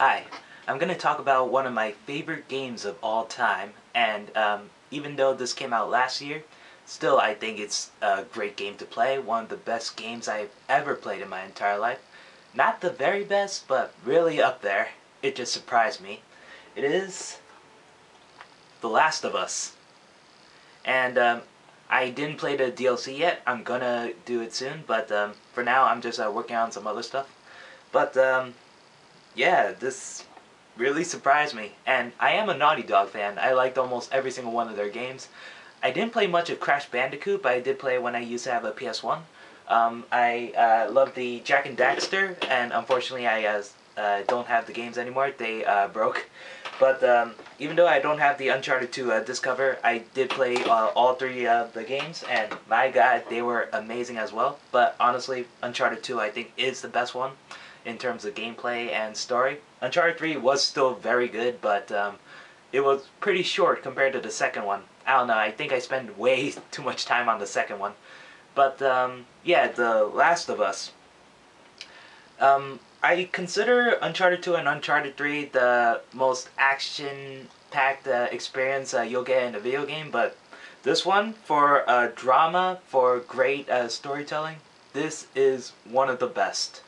Hi, I'm going to talk about one of my favorite games of all time, and even though this came out last year, still I think it's a great game to play, one of the best games I've ever played in my entire life. Not the very best, but really up there. It just surprised me. It is The Last of Us. And I didn't play the DLC yet. I'm gonna do it soon, but for now I'm just working on some other stuff. But yeah, this really surprised me. And I am a Naughty Dog fan. I liked almost every single one of their games. I didn't play much of Crash Bandicoot, but I did play when I used to have a PS1. I love the Jak and Daxter, and unfortunately I don't have the games anymore. They broke. But even though I don't have the Uncharted 2 disc cover, I did play all three of the games, and my god, they were amazing as well. But honestly, Uncharted 2 I think is the best one in terms of gameplay and story. Uncharted 3 was still very good, but it was pretty short compared to the second one. I don't know, I think I spent way too much time on the second one. But yeah, The Last of Us. I consider Uncharted 2 and Uncharted 3 the most action-packed experience you'll get in a video game, but this one, for drama, for great storytelling, this is one of the best.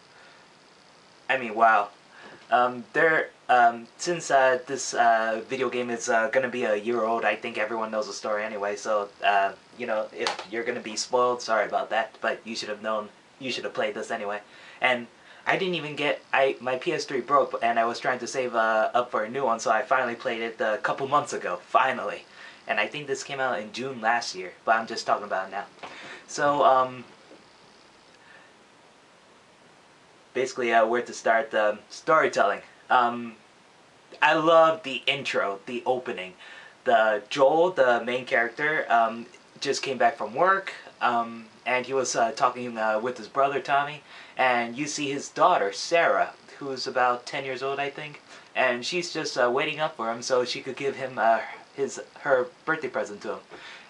I mean, wow. Since this video game is gonna be a year old, I think everyone knows the story anyway, so, you know, if you're gonna be spoiled, sorry about that, but you should have known, you should have played this anyway. And I didn't even get, my PS3 broke, and I was trying to save up for a new one, so I finally played it a couple months ago, finally. And I think this came out in June last year, but I'm just talking about it now. So, basically, where to start the storytelling. I love the intro, the opening. Joel, the main character, just came back from work, and he was talking with his brother Tommy, and you see his daughter Sarah, who's about 10 years old, I think, and she's just waiting up for him so she could give him her birthday present to him,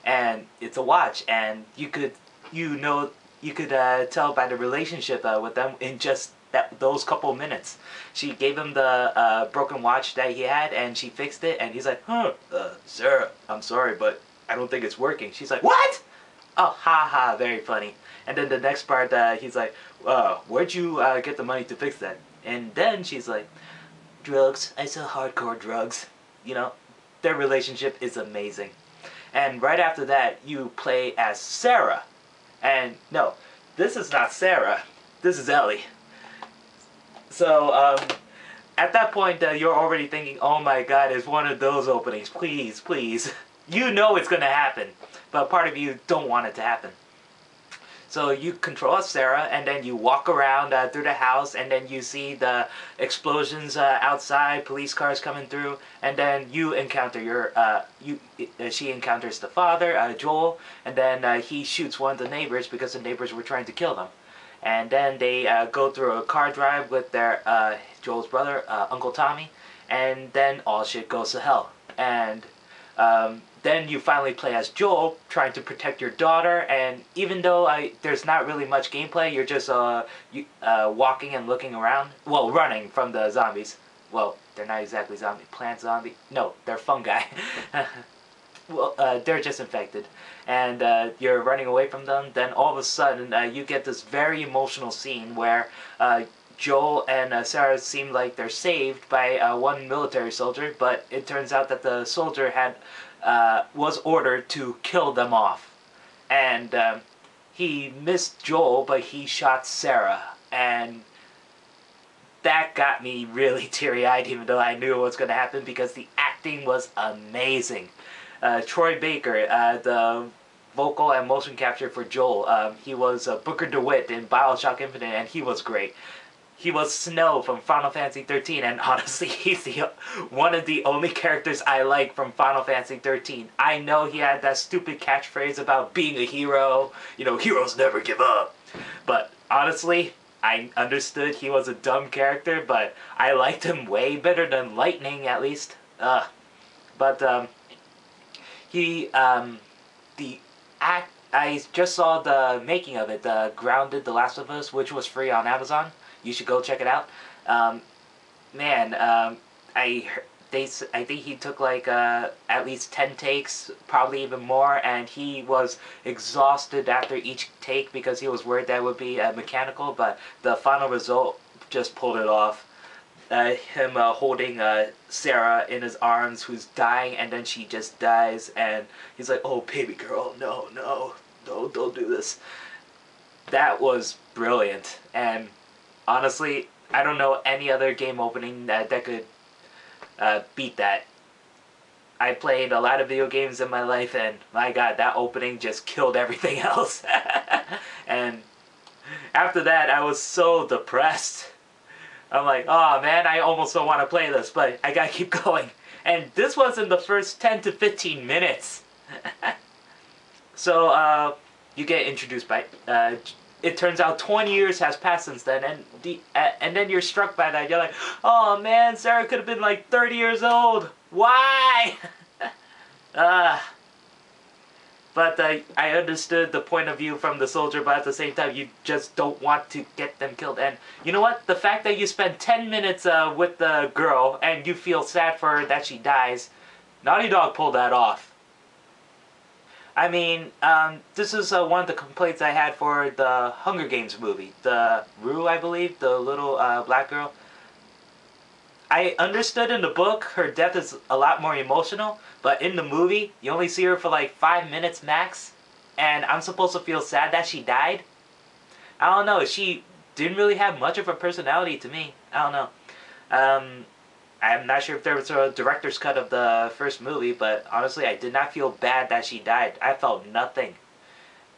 and it's a watch, and you could tell by the relationship with them in just those couple minutes. She gave him the broken watch that he had, and she fixed it, and he's like, Sarah, I'm sorry, but I don't think it's working. She's like, what? Oh, ha ha, very funny. And then the next part, he's like, where'd you get the money to fix that? And then she's like, drugs, I sell hardcore drugs. You know, their relationship is amazing. And right after that, you play as Sarah. And no, this is not Sarah, this is Ellie. So, at that point, you're already thinking, oh my god, it's one of those openings, please, please. You know it's gonna happen, but part of you don't want it to happen. So you control Sarah, and then you walk around through the house, and then you see the explosions outside, police cars coming through, and then you encounter she encounters the father, Joel, and then he shoots one of the neighbors because the neighbors were trying to kill them. And then they go through a car drive with their Joel's brother, Uncle Tommy, and then all shit goes to hell. And then you finally play as Joel, trying to protect your daughter, and even though there's not really much gameplay, you're just walking and looking around, well, running from the zombies. Well, they're not exactly plant zombie. No, they're fungi. Well, they're just infected, and you're running away from them. Then all of a sudden, you get this very emotional scene where Joel and Sarah seem like they're saved by one military soldier, but it turns out that the soldier was ordered to kill them off, and he missed Joel, but he shot Sarah, and that got me really teary-eyed, even though I knew it was going to happen, because the acting was amazing. Troy Baker, the vocal and motion capture for Joel, he was Booker DeWitt in BioShock Infinite, and he was great. He was Snow from Final Fantasy 13, and honestly, he's one of the only characters I like from Final Fantasy 13. I know he had that stupid catchphrase about being a hero, you know, heroes never give up. But honestly, I understood he was a dumb character, but I liked him way better than Lightning, at least. I just saw the making of it, Grounded: The Last of Us, which was free on Amazon. You should go check it out. man, I think he took like at least 10 takes, probably even more, and he was exhausted after each take because he was worried that would be mechanical, but the final result just pulled it off. Him holding Sarah in his arms, who's dying, and then she just dies, and he's like, "Oh, baby girl, no, no, no, don't do this." That was brilliant, and honestly, I don't know any other game opening that could beat that. I played a lot of video games in my life, and my god, that opening just killed everything else. And after that, I was so depressed. I'm like, oh man, I almost don't want to play this, but I gotta keep going. And this was in the first 10 to 15 minutes. So, you get introduced by, it turns out 20 years has passed since then, and then you're struck by that. You're like, oh man, Sarah could have been like 30 years old. Why? But I understood the point of view from the soldier, but at the same time, you just don't want to get them killed. And you know what? The fact that you spend 10 minutes with the girl, and you feel sad for her that she dies, Naughty Dog pulled that off. I mean, this is one of the complaints I had for the Hunger Games movie. The Rue, I believe, the little black girl. I understood in the book her death is a lot more emotional, but in the movie, you only see her for like 5 minutes max, and I'm supposed to feel sad that she died? I don't know, she didn't really have much of a personality to me. I don't know. I'm not sure if there was a director's cut of the first movie, but honestly, I did not feel bad that she died. I felt nothing.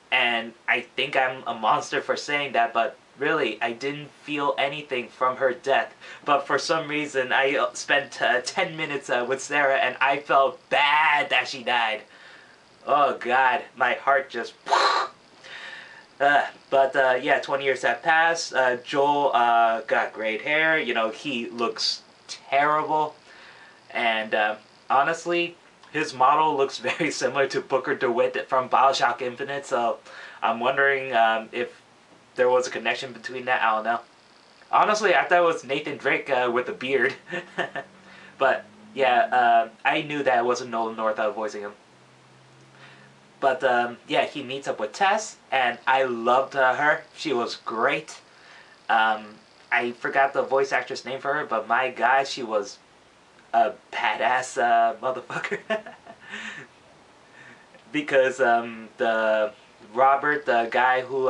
And I think I'm a monster for saying that, but really, I didn't feel anything from her death. But for some reason, I spent 10 minutes with Sarah, and I felt bad that she died. Oh god, my heart just... But yeah, 20 years have passed. Joel got great hair. You know, he looks terrible. And honestly, his model looks very similar to Booker DeWitt from BioShock Infinite. So I'm wondering if there was a connection between that. I don't know. Honestly, I thought it was Nathan Drake with a beard. But yeah, I knew that it wasn't Nolan North voicing him. But yeah, he meets up with Tess, and I loved her. She was great. I forgot the voice actress name for her, but my god, she was a badass motherfucker. Because the Robert, the guy who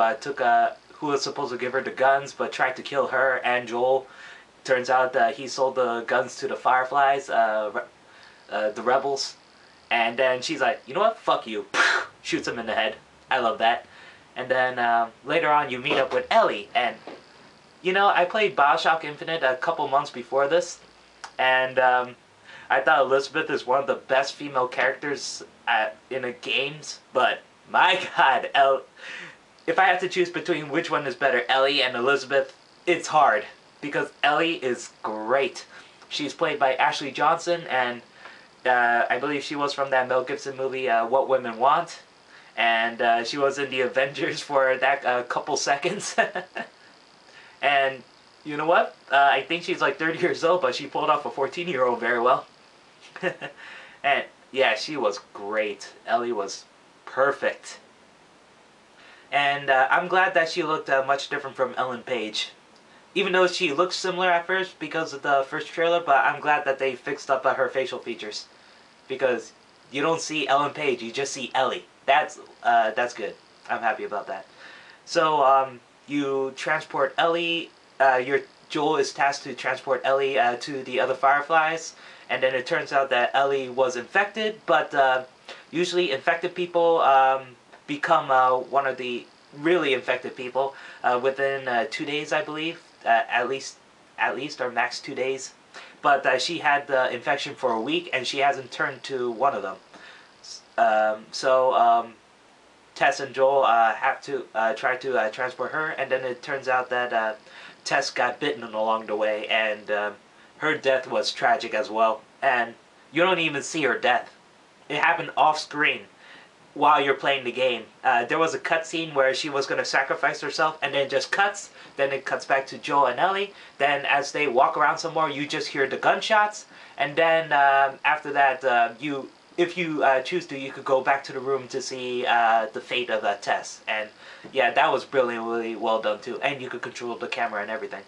who was supposed to give her the guns but tried to kill her and Joel, turns out that he sold the guns to the Fireflies, the rebels. And then she's like, you know what, fuck you. Shoots him in the head. I love that. And then later on you meet up with Ellie, and you know, I played BioShock Infinite a couple months before this, and I thought Elizabeth is one of the best female characters in the games, but my god, if I have to choose between which one is better, Ellie and Elizabeth, it's hard, because Ellie is great. She's played by Ashley Johnson, and I believe she was from that Mel Gibson movie, What Women Want, and she was in the Avengers for that couple seconds. And you know what? I think she's like 30 years old, but she pulled off a 14-year-old very well. And yeah, she was great. Ellie was perfect. And I'm glad that she looked much different from Ellen Page. Even though she looked similar at first because of the first trailer, but I'm glad that they fixed up her facial features. Because you don't see Ellen Page, you just see Ellie. That's good. I'm happy about that. So, you transport Ellie, Joel is tasked to transport Ellie to the other Fireflies, and then it turns out that Ellie was infected, but usually infected people become one of the really infected people within 2 days, I believe, at least or max 2 days. But she had the infection for a week, and she hasn't turned to one of them. So Tess and Joel have to try to transport her, and then it turns out that Tess got bitten along the way, and her death was tragic as well. And you don't even see her death. It happened off screen. while you're playing the game. There was a cutscene where she was going to sacrifice herself, and then just cuts. Then it cuts back to Joel and Ellie. Then as they walk around some more, you just hear the gunshots. And then after that, if you choose to, you could go back to the room to see the fate of Tess. And yeah, that was brilliantly well done too. And you could control the camera and everything.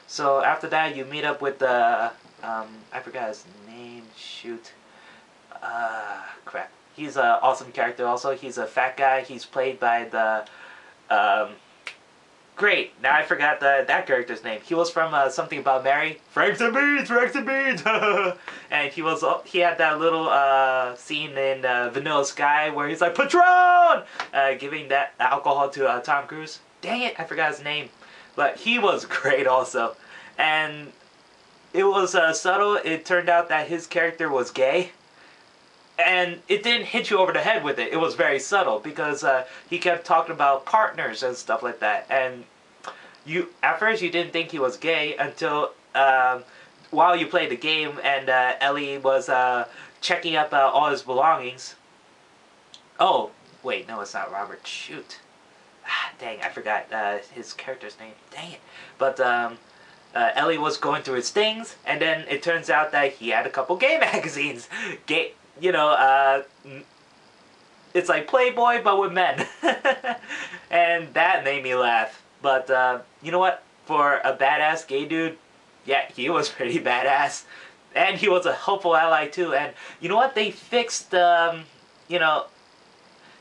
So after that, you meet up with the I forgot his name. Shoot. Crap. He's an awesome character also. He's a fat guy. He's played by the... great. Now I forgot that character's name. He was from Something About Mary. Franks and Beans! Franks and Beans! And he had that little scene in Vanilla Sky where he's like, Patron! Giving that alcohol to Tom Cruise. Dang it, I forgot his name. But he was great also. And it was subtle. It turned out that his character was gay. And it didn't hit you over the head with it. It was very subtle because he kept talking about partners and stuff like that. And at first you didn't think he was gay until while you played the game and Ellie was checking up all his belongings. Oh, wait, no, it's not Robert. Shoot. Dang, I forgot his character's name. Dang it. But Ellie was going through his things, and then it turns out that he had a couple gay magazines. Gay... You know, it's like Playboy, but with men. And that made me laugh. But, you know what? For a badass gay dude, yeah, he was pretty badass. And he was a helpful ally, too. And, you know what? They fixed, you know...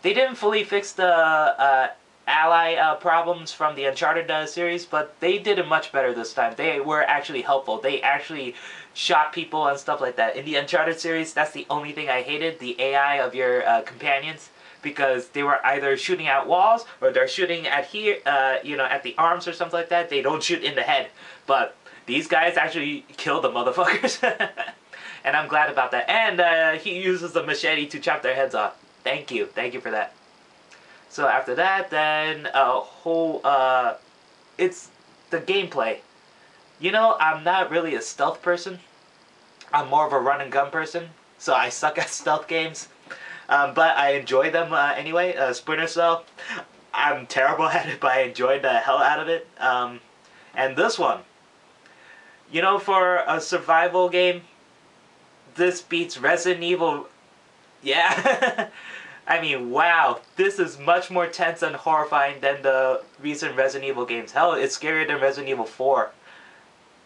They didn't fully fix the ally problems from the Uncharted series, but they did it much better this time. They were actually helpful. They actually shot people and stuff like that. In the Uncharted series, that's the only thing I hated, the AI of your companions, because they were either shooting at walls or they're shooting at here, you know, at the arms or something like that. They don't shoot in the head, but these guys actually kill the motherfuckers. And I'm glad about that. And he uses the machete to chop their heads off. Thank you for that. So after that, then it's the gameplay. You know, I'm not really a stealth person. I'm more of a run and gun person, so I suck at stealth games. But I enjoy them anyway. Splinter Cell, I'm terrible at it, but I enjoyed the hell out of it. And this one, you know, for a survival game, this beats Resident Evil. Yeah. I mean, wow, this is much more tense and horrifying than the recent Resident Evil games. Hell, it's scarier than Resident Evil 4.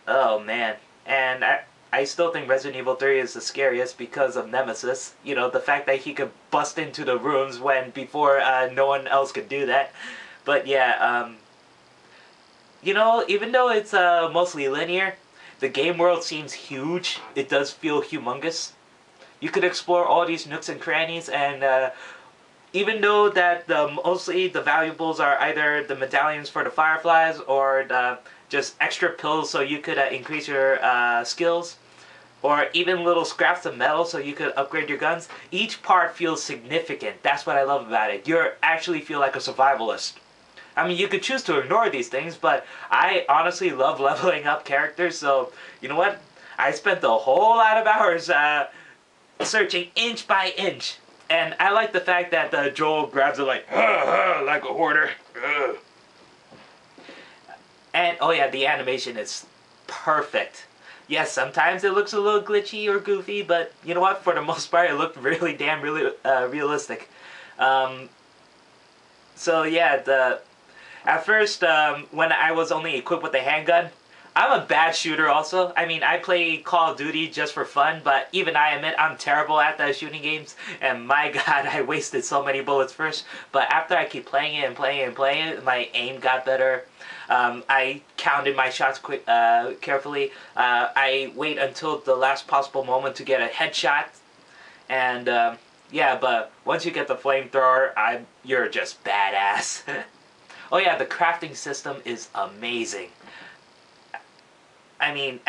Oh, man. And I still think Resident Evil 3 is the scariest because of Nemesis. You know, the fact that he could bust into the rooms when before no one else could do that. But yeah, you know, even though it's mostly linear, the game world seems huge. It does feel humongous. You could explore all these nooks and crannies, and even though that mostly the valuables are either the medallions for the fireflies or just extra pills so you could increase your skills, or even little scraps of metal so you could upgrade your guns, each part feels significant. That's what I love about it. You actually feel like a survivalist. I mean, you could choose to ignore these things, but I honestly love leveling up characters, so you know what? I spent a whole lot of hours searching inch by inch, and I like the fact that Joel grabs it like a hoarder. And oh yeah, the animation is perfect. Yes, sometimes it looks a little glitchy or goofy, but you know what? For the most part, it looked really realistic. So yeah, at first when I was only equipped with the handgun, I'm a bad shooter also. I mean, I play Call of Duty just for fun, but even I admit I'm terrible at the shooting games, and my god, I wasted so many bullets first. But after I keep playing it and playing it and playing it, my aim got better. I counted my shots carefully. I wait until the last possible moment to get a headshot. And yeah, but once you get the flamethrower, you're just badass. Oh yeah, the crafting system is amazing. I mean,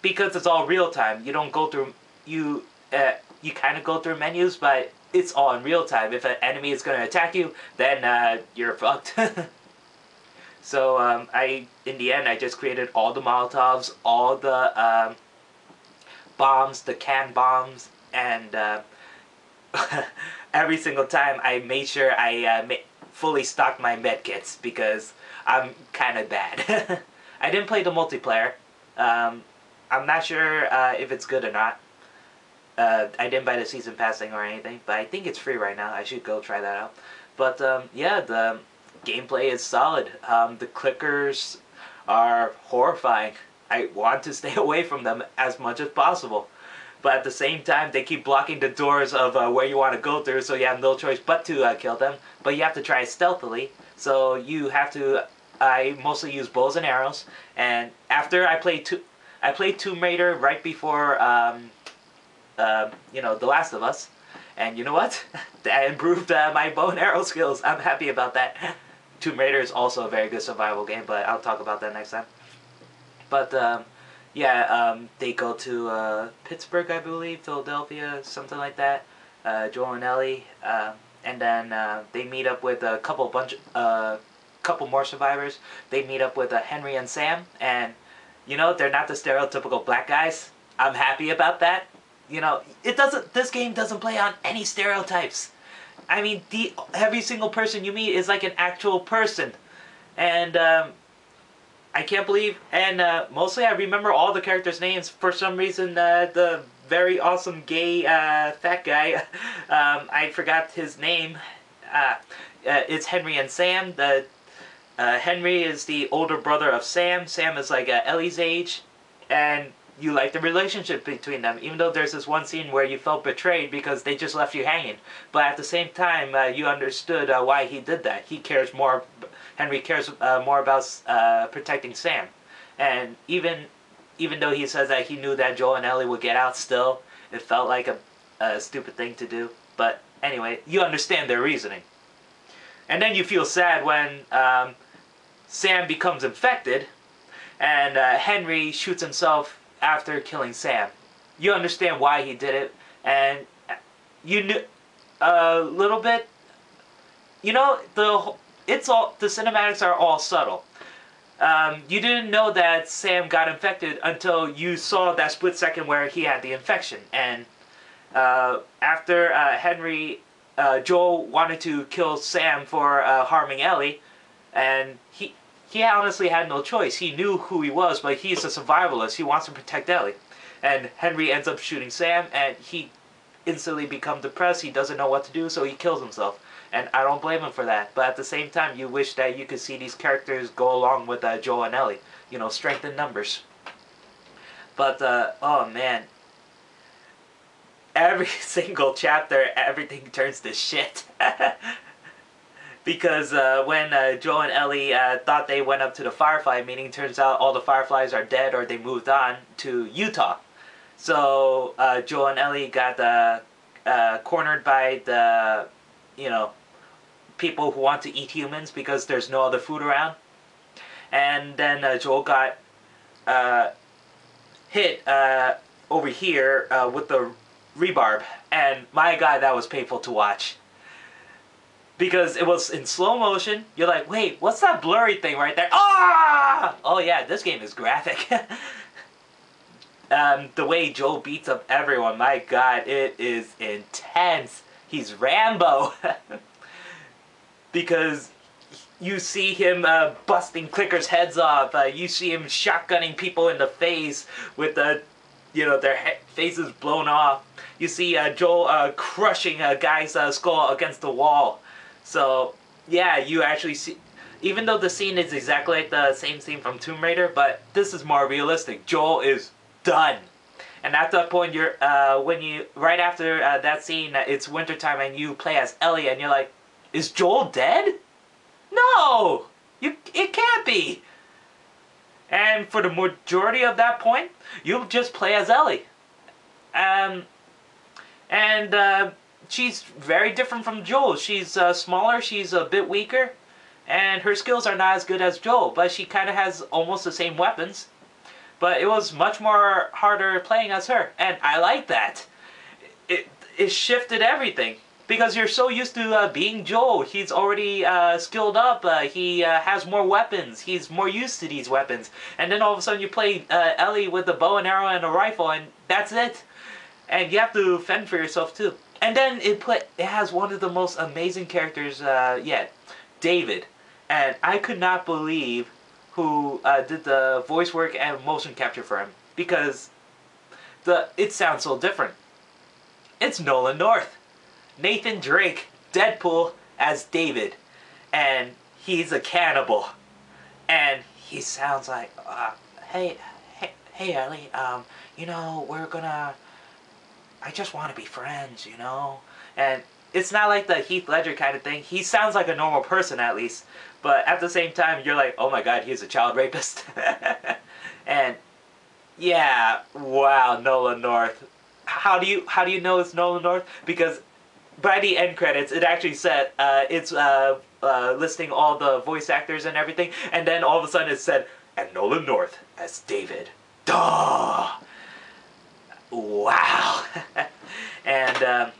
because it's all real time, you don't go through, you kind of go through menus, but it's all in real time. If an enemy is going to attack you, then you're fucked. So in the end, I just created all the Molotovs, all the bombs, the can bombs, and every single time I made sure I fully stocked my medkits because I'm kind of bad. I didn't play the multiplayer. I'm not sure if it's good or not. I didn't buy the season pass thing or anything, but I think it's free right now. I should go try that out. But yeah, the gameplay is solid. The clickers are horrifying. I want to stay away from them as much as possible. But at the same time, they keep blocking the doors of where you want to go through, so you have no choice but to kill them. But you have to try stealthily, so you have to... I mostly use bows and arrows, and after I played Tomb Raider right before, you know, The Last of Us, and you know what? That improved my bow and arrow skills. I'm happy about that. Tomb Raider is also a very good survival game, but I'll talk about that next time. But, yeah, they go to Pittsburgh, I believe, Philadelphia, something like that. Joel and Ellie, and then they meet up with a couple more survivors. They meet up with Henry and Sam, and you know, they're not the stereotypical black guys. I'm happy about that. You know, this game doesn't play on any stereotypes. I mean, every single person you meet is like an actual person, and I can't believe, and mostly I remember all the characters' names. For some reason, the very awesome gay fat guy, I forgot his name. It's Henry and Sam. Henry is the older brother of Sam. Sam is like Ellie's age, and you like the relationship between them, even though there's this one scene where you felt betrayed because they just left you hanging. But at the same time, you understood why he did that. Henry cares more about protecting Sam. And even though he says that he knew that Joel and Ellie would get out still, it felt like a stupid thing to do. But anyway, you understand their reasoning. And then you feel sad when Sam becomes infected, and Henry shoots himself after killing Sam. You understand why he did it, and you knew a little bit. You know, the cinematics are all subtle. You didn't know that Sam got infected until you saw that split second where he had the infection, and after Joel wanted to kill Sam for harming Ellie, and he honestly had no choice. He knew who he was, but he's a survivalist. He wants to protect Ellie. And Henry ends up shooting Sam, and he instantly becomes depressed. He doesn't know what to do, so he kills himself. And I don't blame him for that. But at the same time, you wish that you could see these characters go along with Joel and Ellie. You know, strength in numbers. But, oh man. Every single chapter, everything turns to shit. Because when Joel and Ellie thought they went up to the Firefly meeting, turns out all the Fireflies are dead or they moved on to Utah. So Joel and Ellie got cornered by the, you know, people who want to eat humans because there's no other food around. And then Joel got hit over here with the rebarb. And my God, that was painful to watch. Because it was in slow motion. You're like, wait, what's that blurry thing right there? Ah! Oh yeah, this game is graphic. The way Joel beats up everyone, my God, it is intense. He's Rambo. Because you see him busting clickers' heads off. You see him shotgunning people in the face with their faces blown off. You see Joel crushing a guy's skull against the wall. So, yeah, you actually see, even though the scene is exactly like the same scene from Tomb Raider, but this is more realistic. Joel is done. And at that point, right after that scene, it's wintertime and you play as Ellie and you're like, is Joel dead? No! It can't be! And for the majority of that point, you just play as Ellie. She's very different from Joel. She's smaller, she's a bit weaker, and her skills are not as good as Joel, but she kind of has almost the same weapons. But it was much more harder playing as her, and I like that. It shifted everything, because you're so used to being Joel. He's already skilled up, he has more weapons, he's more used to these weapons. And then all of a sudden you play Ellie with a bow and arrow and a rifle, and that's it. And you have to fend for yourself too. And then it has one of the most amazing characters yet, David. And I could not believe who did the voice work and motion capture for him, because it sounds so different. It's Nolan North, Nathan Drake, Deadpool as David, and he's a cannibal, and he sounds like, hey Ellie, we're gonna, I just want to be friends, and it's not like the Heath Ledger kind of thing. He sounds like a normal person at least, but at the same time you're like, oh my god, he's a child rapist. And yeah, wow, Nolan North. How do you know it's Nolan North? Because by the end credits, it actually said it's listing all the voice actors and everything, and then all of a sudden it said, and Nolan North as David. Duh! Wow! And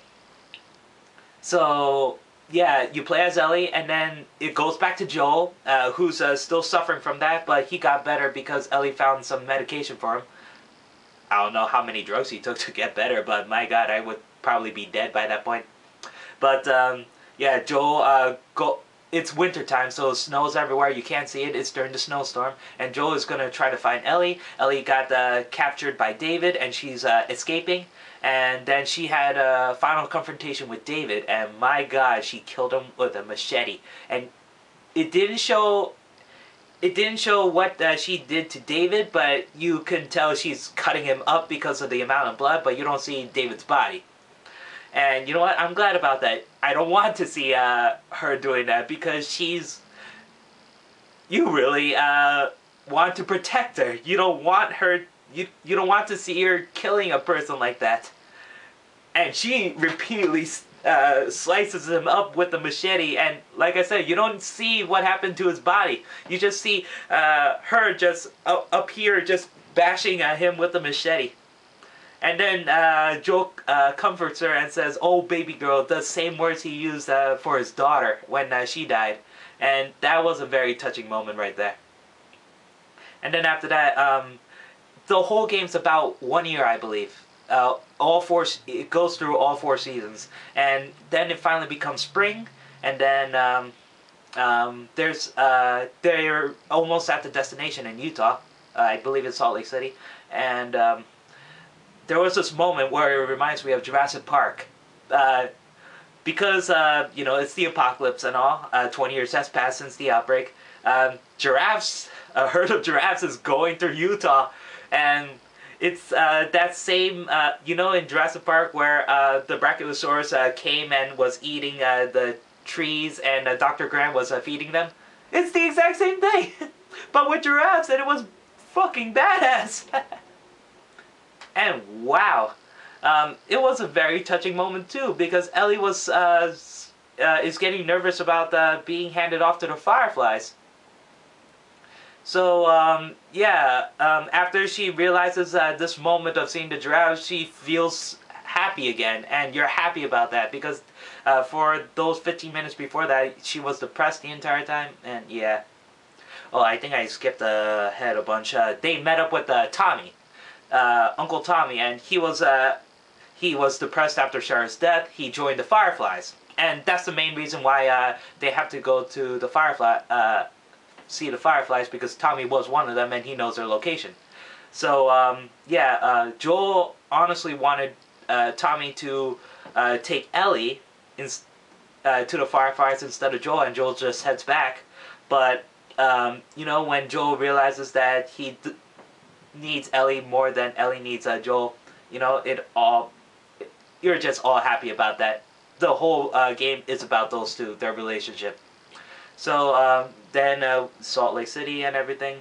so yeah, you play as Ellie, and then it goes back to Joel, who's still suffering from that, but he got better because Ellie found some medication for him. I don't know how many drugs he took to get better, but my god, I would probably be dead by that point. But yeah, Joel, it's winter time, so it snows everywhere. You can't see it. It's during the snowstorm, and Joel is gonna try to find Ellie. Ellie got captured by David, and she's escaping. And then she had a final confrontation with David, and my god, she killed him with a machete. And it didn't show what she did to David, but you can tell she's cutting him up because of the amount of blood, but you don't see David's body. And you know what? I'm glad about that. I don't want to see her doing that, because you really want to protect her. You don't want her, you don't want to see her killing a person like that. And she repeatedly slices him up with the machete, and like I said, you don't see what happened to his body. You just see her just up here just bashing at him with the machete. And then Joel comforts her and says, oh baby girl, the same words he used for his daughter when she died. And that was a very touching moment right there. And then after that, the whole game's about 1 year, I believe. It goes through all 4 seasons, and then it finally becomes spring, and then they're almost at the destination in Utah. I believe it's Salt Lake City, and there was this moment where it reminds me of Jurassic Park, because it's the apocalypse and all. 20 years has passed since the outbreak. Giraffes, a herd of giraffes is going through Utah, and it's that same, in Jurassic Park where the Brachiosaurus came and was eating the trees, and Dr. Grant was feeding them. It's the exact same thing, but with giraffes, and it was fucking badass. And wow, it was a very touching moment too, because Ellie is getting nervous about being handed off to the Fireflies. So, after she realizes this moment of seeing the giraffe, she feels happy again, and you're happy about that, because for those 15 minutes before that, she was depressed the entire time, and yeah. Oh, I think I skipped ahead a bunch. They met up with Tommy, Uncle Tommy, and he was depressed after Sarah's death. He joined the Fireflies, and that's the main reason why they have to go to the see the Fireflies, because Tommy was one of them and he knows their location. So Joel honestly wanted Tommy to take Ellie to the Fireflies instead of Joel, and Joel just heads back. But when Joel realizes that he needs Ellie more than Ellie needs Joel, you're just all happy about that. The whole game is about those two, their relationship. So then Salt Lake City and everything.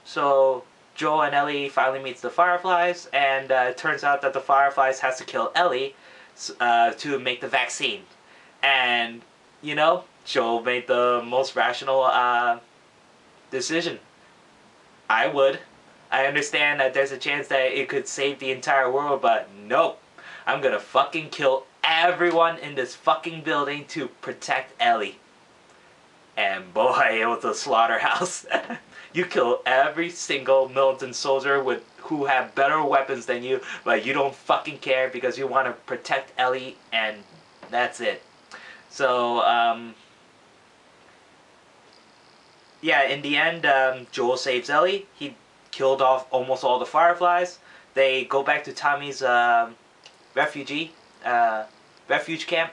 So Joel and Ellie finally meets the Fireflies, and it turns out that the Fireflies has to kill Ellie to make the vaccine. And Joel made the most rational decision. I would. I understand that there's a chance that it could save the entire world, but nope. I'm gonna fucking kill everyone in this fucking building to protect Ellie. And boy, it was a slaughterhouse. You kill every single militant soldier who have better weapons than you, but you don't fucking care because you want to protect Ellie, and that's it. So, yeah, in the end, Joel saves Ellie. He killed off almost all the Fireflies. They go back to Tommy's refugee refuge camp,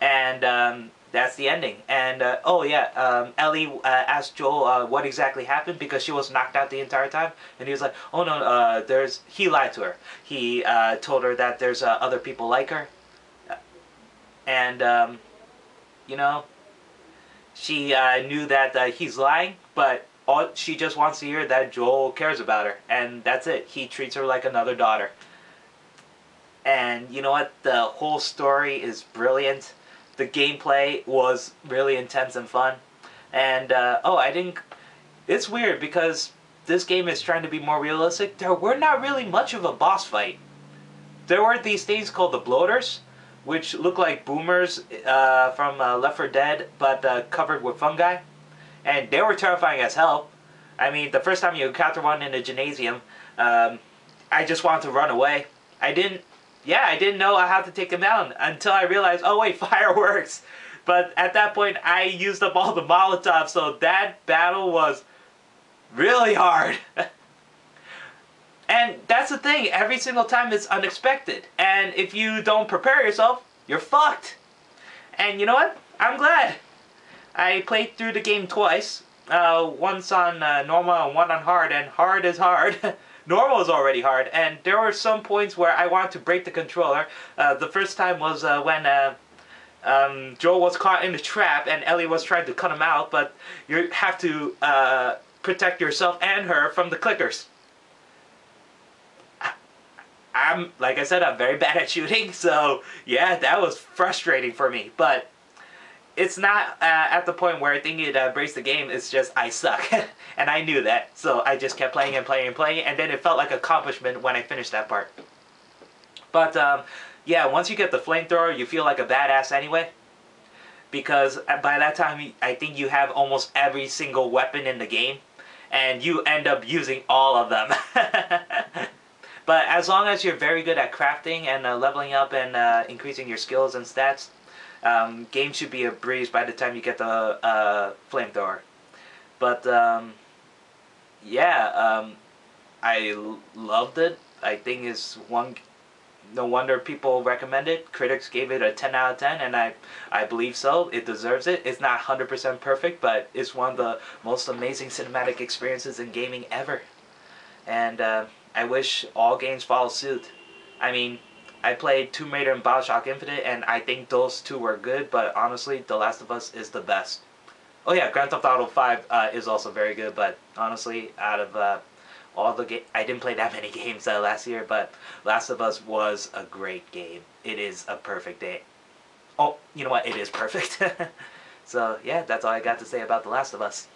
and that's the ending. And oh yeah, Ellie asked Joel what exactly happened because she was knocked out the entire time, and he was like, "Oh no, he lied to her. He told her that there's other people like her, and you know, she knew that he's lying, but she just wants to hear that Joel cares about her, and that's it. He treats her like another daughter." And you know what? The whole story is brilliant. The gameplay was really intense and fun. And, oh, I didn't... It's weird because this game is trying to be more realistic. There were not really much of a boss fight. There were these things called the bloaters, which look like boomers from Left 4 Dead, but covered with fungi. And they were terrifying as hell. I mean, the first time you encounter one in a gymnasium, I just wanted to run away. I didn't know how to take them down until I realized, oh wait, fireworks. But at that point, I used up all the Molotovs, so that battle was really hard. And that's the thing, every single time it's unexpected. And if you don't prepare yourself, you're fucked. And you know what? I'm glad. I played through the game twice. Once on normal and one on hard, and hard is hard. Normal is already hard, and there were some points where I wanted to break the controller. The first time was when Joel was caught in the trap and Ellie was trying to cut him out, but you have to protect yourself and her from the clickers. Like I said, I'm very bad at shooting, so yeah, that was frustrating for me, but it's not at the point where I think it breaks the game. It's just I suck, and I knew that, so I just kept playing and playing and playing, and then it felt like accomplishment when I finished that part. But yeah, once you get the flamethrower, you feel like a badass anyway, because by that time I think you have almost every single weapon in the game, and you end up using all of them. But as long as you're very good at crafting and leveling up and increasing your skills and stats, game should be a breeze by the time you get the flamethrower. But yeah, I loved it. I think it's no wonder people recommend it. Critics gave it a 10 out of 10, and I believe so. It deserves it. It's not 100% perfect, but it's one of the most amazing cinematic experiences in gaming ever. And I wish all games follow suit. I mean, I played Tomb Raider and BioShock Infinite, and I think those two were good, but honestly, The Last of Us is the best. Oh yeah, Grand Theft Auto 5 is also very good, but honestly, out of all the games, I didn't play that many games last year, but Last of Us was a great game. It is a perfect day. Oh, you know what? It is perfect. So yeah, that's all I got to say about The Last of Us.